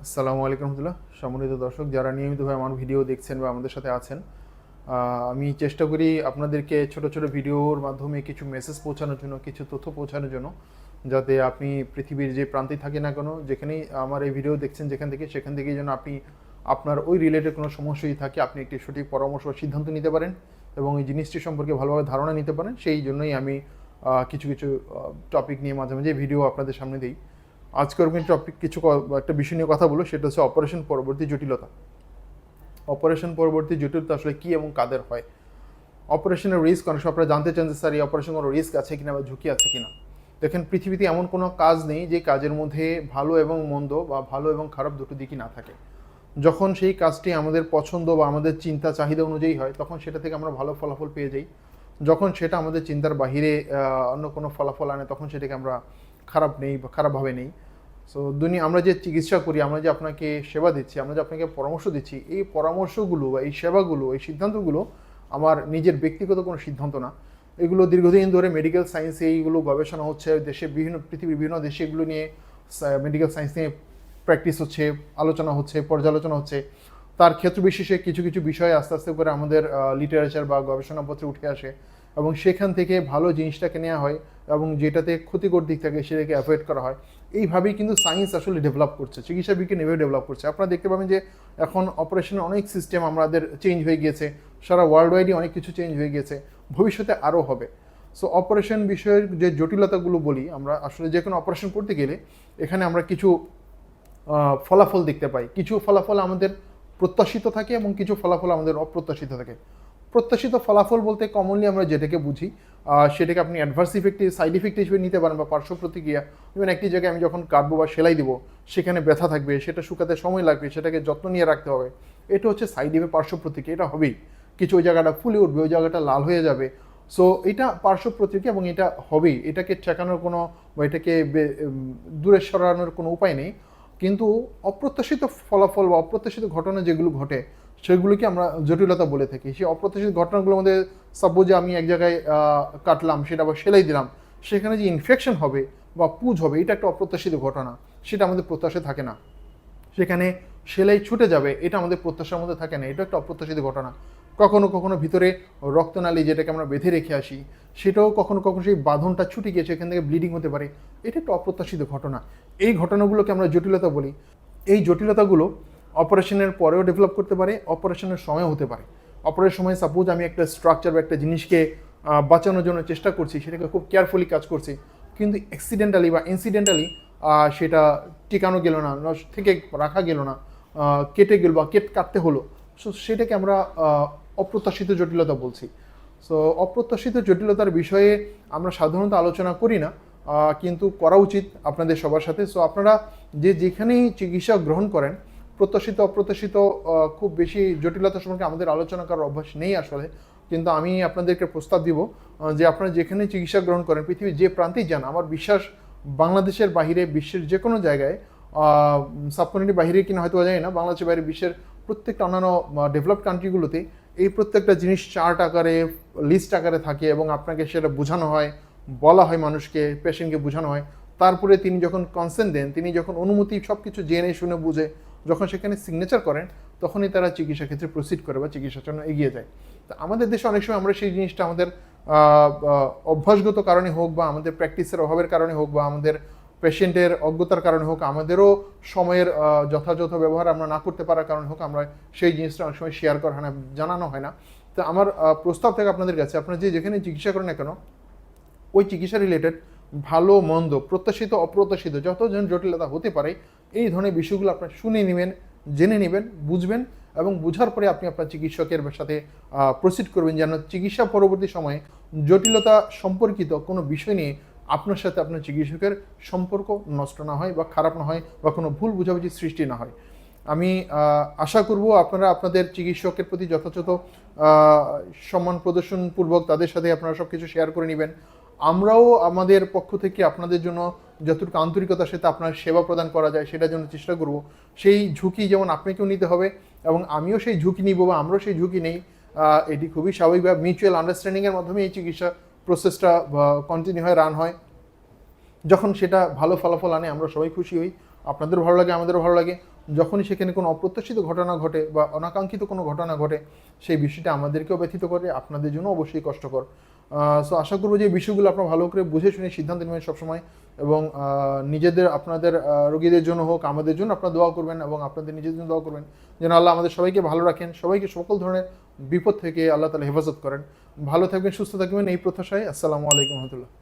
আসসালামু আলাইকুম রহমতুল্লাহ। সম্মানিত দর্শক যারা নিয়মিতভাবে আমার ভিডিও দেখছেন বা আমাদের সাথে আছেন, আমি চেষ্টা করি আপনাদেরকে ছোট ছোট ভিডিওর মাধ্যমে কিছু মেসেজ পৌঁছানোর জন্য, কিছু তথ্য পৌঁছানোর জন্য, যাতে আপনি পৃথিবীর যে প্রান্তেই থাকেন না কেন, যেখানেই আমার এই ভিডিও দেখছেন যেখান থেকে, সেখান থেকেই যেন আপনি আপনার ওই রিলেটেড কোনো সমস্যা যদি থাকে আপনি একটি সঠিক পরামর্শ বা সিদ্ধান্ত নিতে পারেন এবং এই জিনিসটি সম্পর্কে ভালোভাবে ধারণা নিতে পারেন। সেই জন্যই আমি কিছু কিছু টপিক নিয়ে মাঝে মাঝে ভিডিও আপনাদের সামনে দিই। আজকের টপিক একটা বিষয় নিয়ে কথা বলবো, সেটা হচ্ছে অপারেশন পরবর্তী জটিলতা। অপারেশন পরবর্তী জটিলতা আসলে কী এবং কাদের হয়? অপারেশনের রিস্ক অনেক সময় আপনারা জানতে চান যে স্যার এই অপারেশন কোনো রিস্ক আছে কিনা বা ঝুঁকি আছে কিনা। দেখেন, পৃথিবীতে এমন কোনো কাজ নেই যে কাজের মধ্যে ভালো এবং মন্দ বা ভালো এবং খারাপ দুটো দিকই না থাকে। যখন সেই কাজটি আমাদের পছন্দ বা আমাদের চিন্তা চাহিদা অনুযায়ী হয় তখন সেটা থেকে আমরা ভালো ফলাফল পেয়ে যাই। যখন সেটা আমাদের চিন্তার বাহিরে অন্য কোনো ফলাফল আনে তখন সেটাকে আমরা খারাপ নেই বা খারাপভাবে নেই। সো আমরা যে চিকিৎসা করি, আমরা যে আপনাকে সেবা দিচ্ছি, আমরা যে আপনাকে পরামর্শ দিচ্ছি, এই পরামর্শগুলো বা এই সেবাগুলো, এই সিদ্ধান্তগুলো আমার নিজের ব্যক্তিগত কোনো সিদ্ধান্ত না। এগুলো দীর্ঘদিন ধরে মেডিকেল সায়েন্সে এইগুলো গবেষণা হচ্ছে, দেশে পৃথিবীর বিভিন্ন দেশে এগুলো নিয়ে মেডিকেল সায়েন্স নিয়ে প্র্যাকটিস হচ্ছে, আলোচনা হচ্ছে, পর্যালোচনা হচ্ছে। তার ক্ষেত্র বিশেষে কিছু কিছু বিষয় আস্তে আস্তে করে আমাদের লিটারেচার বা গবেষণাপত্রে উঠে আসে এবং সেখান থেকে ভালো জিনিসটাকে নেওয়া হয় এবং যেটাতে ক্ষতিকর দিক থাকে সেটাকে অ্যাভয়েড করা হয়। এইভাবেই কিন্তু সায়েন্স আসলে ডেভেলপ করছে, চিকিৎসা বিজ্ঞান এভাবে ডেভেলপ করছে। আপনারা দেখতে পাবেন যে এখন অপারেশনের অনেক সিস্টেম আমাদের চেঞ্জ হয়ে গিয়েছে, সারা ওয়ার্ল্ড ওয়াইডই অনেক কিছু চেঞ্জ হয়ে গিয়েছে, ভবিষ্যতে আরও হবে। সো অপারেশন বিষয়ের যে জটিলতাগুলো বলি, আমরা আসলে যে কোনো অপারেশন করতে গেলে এখানে আমরা কিছু ফলাফল দেখতে পাই। কিছু ফলাফল আমাদের প্রত্যাশিত থাকে এবং কিছু ফলাফল আমাদের অপ্রত্যাশিত থাকে। প্রত্যাশিত ফলাফল বলতে কমনলি আমরা যেটাকে বুঝি সেটাকে আপনি অ্যাডভার্স ইফেক্টে সাইড ইফেক্ট হিসেবে নিতে পারেন বা পার্শ্ব প্রতিক্রিয়া। যেমন একটি জায়গায় আমি যখন কাটবো বা সেলাই দিব সেখানে ব্যথা থাকবে, সেটা শুকাতে সময় লাগবে, সেটাকে যত্ন নিয়ে রাখতে হবে। এটা হচ্ছে সাইড ইফেক্ট, পার্শ্ব প্রতিক্রিয়া। এটা হবেই। কিছু ওই জায়গাটা ফুলে উঠবে, ওই জায়গাটা লাল হয়ে যাবে। সো এটা পার্শ্ব প্রতিক্রিয়া এবং এটা হবেই। এটাকে ঠেকানোর কোনো বা এটাকে দূরে সরানোর কোনো উপায় নেই। কিন্তু অপ্রত্যাশিত ফলাফল বা অপ্রত্যাশিত ঘটনা যেগুলো ঘটে সেগুলোকে আমরা জটিলতা বলে থাকি। সেই অপ্রত্যাশিত ঘটনাগুলোর মধ্যে সাপোজে আমি এক জায়গায় কাটলাম, সেটা আবার সেলাই দিলাম, সেখানে যে ইনফেকশন হবে বা পুঁজ হবে, এটা একটা অপ্রত্যাশিত ঘটনা, সেটা আমাদের প্রত্যাশা থাকে না। সেখানে সেলাই ছুটে যাবে, এটা আমাদের প্রত্যাশার মধ্যে থাকে না, এটা একটা অপ্রত্যাশিত ঘটনা। কখনো কখনো ভিতরে রক্তনালী যেটাকে আমরা বেঁধে রেখে আসি, সেটাও কখনো কখনো সেই বাঁধনটা ছুটে গিয়ে সেখান থেকে ব্লিডিং হতে পারে, এটা একটা অপ্রত্যাশিত ঘটনা। এই ঘটনাগুলোকে আমরা জটিলতা বলি। এই জটিলতাগুলো অপারেশনের পরেও ডেভেলপ করতে পারে, অপারেশনের সময়ও হতে পারে। অপারেশনের সময় সাপোজ আমি একটা স্ট্রাকচার বা একটা জিনিসকে বাঁচানোর জন্য চেষ্টা করছি, সেটাকে খুব কেয়ারফুলি কাজ করছি, কিন্তু অ্যাক্সিডেন্টালি বা ইনসিডেন্টালি সেটা টিকানো গেল না, থেকে রাখা গেল না, কেটে গেল বা কাটতে হলো। সো সেটাকে আমরা অপ্রত্যাশিত জটিলতা বলছি। সো অপ্রত্যাশিত জটিলতার বিষয়ে আমরা সাধারণত আলোচনা করি না, কিন্তু করা উচিত আপনাদের সবার সাথে। সো আপনারা যেখানেই চিকিৎসা গ্রহণ করেন, প্রত্যাশিত অপ্রত্যাশিত খুব বেশি জটিলতা সম্পর্কে আমাদের আলোচনা করার অভ্যাস নেই আসলে। কিন্তু আমি আপনাদেরকে প্রস্তাব দিব যে আপনারা যেখানে চিকিৎসা গ্রহণ করেন, পৃথিবীর যে প্রান্তেই যান, আমার বিশ্বাস বাংলাদেশের বাহিরে বিশ্বের যে কোনো জায়গায়, সাবকন্টিনেন্টের বাহিরে কিনা হয়তো জানি না, বাংলাদেশের বাইরে বিশ্বের প্রত্যেকটা অন্যান্য ডেভেলপড কান্ট্রিগুলোতে এই প্রত্যেকটা জিনিস চার্ট আকারে, লিস্ট আকারে থাকে এবং আপনাকে সেটা বোঝানো হয়, বলা হয় মানুষকে, পেশেন্টকে বোঝানো হয়। তারপরে তিনি যখন কনসেন্ট দেন, তিনি যখন অনুমতি সব কিছু জেনে শুনে বুঝে যখন সেখানে সিগনেচার করেন, তখনই তারা চিকিৎসা ক্ষেত্রে প্রসিড করে বা চিকিৎসার জন্য এগিয়ে যায়। তো আমাদের দেশে অনেক সময় আমরা সেই জিনিসটা আমাদের অভ্যাসগত কারণে হোক বা আমাদের প্র্যাকটিসের অভাবের কারণে হোক বা আমাদের পেশেন্টের অজ্ঞতার কারণে হোক, আমাদেরও সময়ের যথাযথ ব্যবহার আমরা না করতে পারার কারণে হোক, আমরা সেই জিনিসটা অনেক সময় শেয়ার করা হয় না, জানানো হয় না। তো আমার প্রস্তাব থাকে আপনাদের কাছে, আপনারা যেখানে চিকিৎসা করেন না কেন, ওই চিকিৎসা রিলেটেড ভালো মন্দ, প্রত্যাশিত অপ্রত্যাশিত যত জটিলতা হতে পারে, এই ধরনের বিষয়গুলো আপনারা শুনে নেবেন, জেনে নেবেন, বুঝবেন এবং বুঝার পরে আপনি আপনার চিকিৎসকের সাথে প্রসিড করবেন, যেন চিকিৎসা পরবর্তী সময়ে জটিলতা সম্পর্কিত কোনো বিষয় নিয়ে আপনার সাথে আপনার চিকিৎসকের সম্পর্ক নষ্ট না হয় বা খারাপ না হয় বা কোনো ভুল বোঝাবুঝি সৃষ্টি না হয়। আমি আশা করব আপনারা আপনাদের চিকিৎসকের প্রতি যথাযথ সম্মান প্রদর্শনপূর্বক তাদের সাথে আপনারা সব কিছু শেয়ার করে নেবেন। আমরাও আমাদের পক্ষ থেকে আপনাদের জন্য যতটুকু আন্তরিকতার সাথে আপনার সেবা প্রদান করা যায় সেটার জন্য চেষ্টা করব। সেই ঝুঁকি যেমন আপনাকেও নিতে হবে এবং আমিও সেই ঝুঁকি নিব বা আমরাও সেই ঝুঁকি নেই, এটি খুবই স্বাভাবিক বা মিউচুয়াল আন্ডারস্ট্যান্ডিংয়ের মাধ্যমে এই চিকিৎসা প্রসেসটা কন্টিনিউ হয়, রান হয়। যখন সেটা ভালো ফলাফল আনে আমরা সবাই খুশি হই, আপনাদেরও ভালো লাগে, আমাদেরও ভালো লাগে। যখনই সেখানে কোনো অপ্রত্যাশিত ঘটনা ঘটে বা অনাকাঙ্ক্ষিত কোনো ঘটনা ঘটে, সেই বিষয়টা আমাদেরকেও ব্যথিত করে, আপনাদের জন্য অবশ্যই কষ্টকর। সো আশা করবো যে এই বিষয়গুলো আপনারা ভালো করে বুঝে শুনে সিদ্ধান্ত নেবেন সবসময়, এবং নিজেদের আপনাদের রোগীদের জন্য হোক, আমাদের জন্য আপনারা দোয়া করবেন, এবং আপনাদের নিজেদের জন্য দোয়া করবেন যেন আল্লাহ আমাদের সবাইকে ভালো রাখেন, সবাইকে সকল ধরনের বিপদ থেকে আল্লাহ তাআলা হেফাজত করেন। ভালো থাকবেন, সুস্থ থাকবেন এই প্রত্যাশায়। আসসালামু আলাইকুম রহমতুল্লাহ।